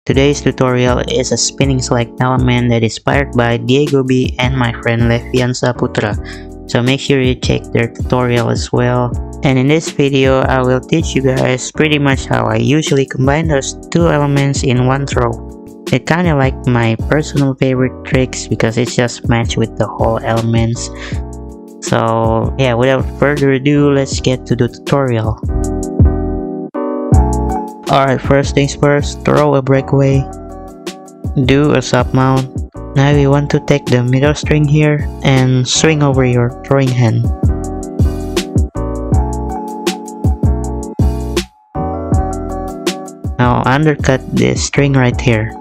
Today's tutorial is a spinning select element that is inspired by Diego B and my friend Levian Saputra. So make sure you check their tutorial as well. And in this video, I will teach you guys pretty much how I usually combine those two elements in one throw. It kinda like my personal favorite tricks because it's just matched with the whole elements. So yeah, without further ado, let's get to the tutorial. Alright, first things first, throw a breakaway. Do a sub mount. Now we want to take the middle string here and swing over your throwing hand. Now undercut this string right here.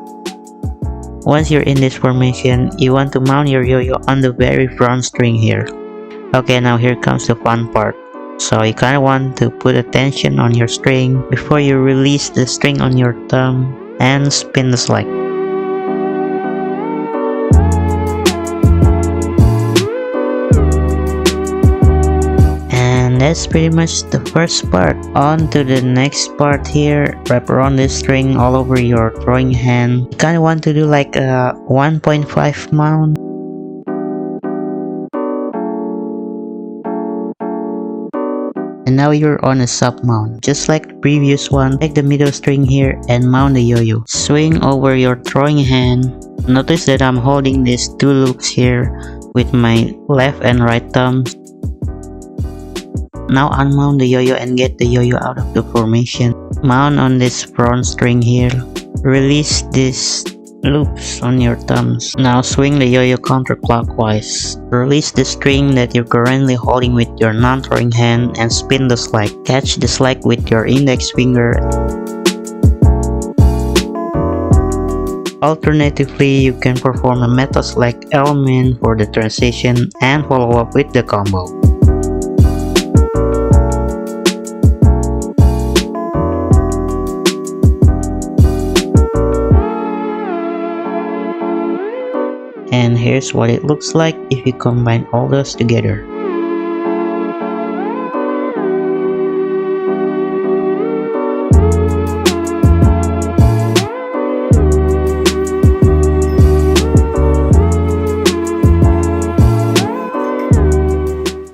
Once you're in this formation, you want to mount your yo-yo on the very front string here. Okay, now here comes the fun part. So you kinda want to put a tension on your string before you release the string on your thumb and spin the select. And that's pretty much the first part. On to the next part here. Wrap around this string all over your throwing hand. You kinda want to do like a 1.5 mount. And now you're on a sub mount. Just like the previous one, take the middle string here and mount the yo-yo. Swing over your throwing hand. Notice that I'm holding these two loops here with my left and right thumbs. Now unmount the yo-yo and get the yo-yo out of the formation. Mount on this front string here. Release these loops on your thumbs. Now swing the yo-yo counterclockwise. Release the string that you're currently holding with your non-throwing hand and spin the select. Catch the select with your index finger. Alternatively, you can perform a meta select element for the transition and follow up with the combo. And here's what it looks like if you combine all those together.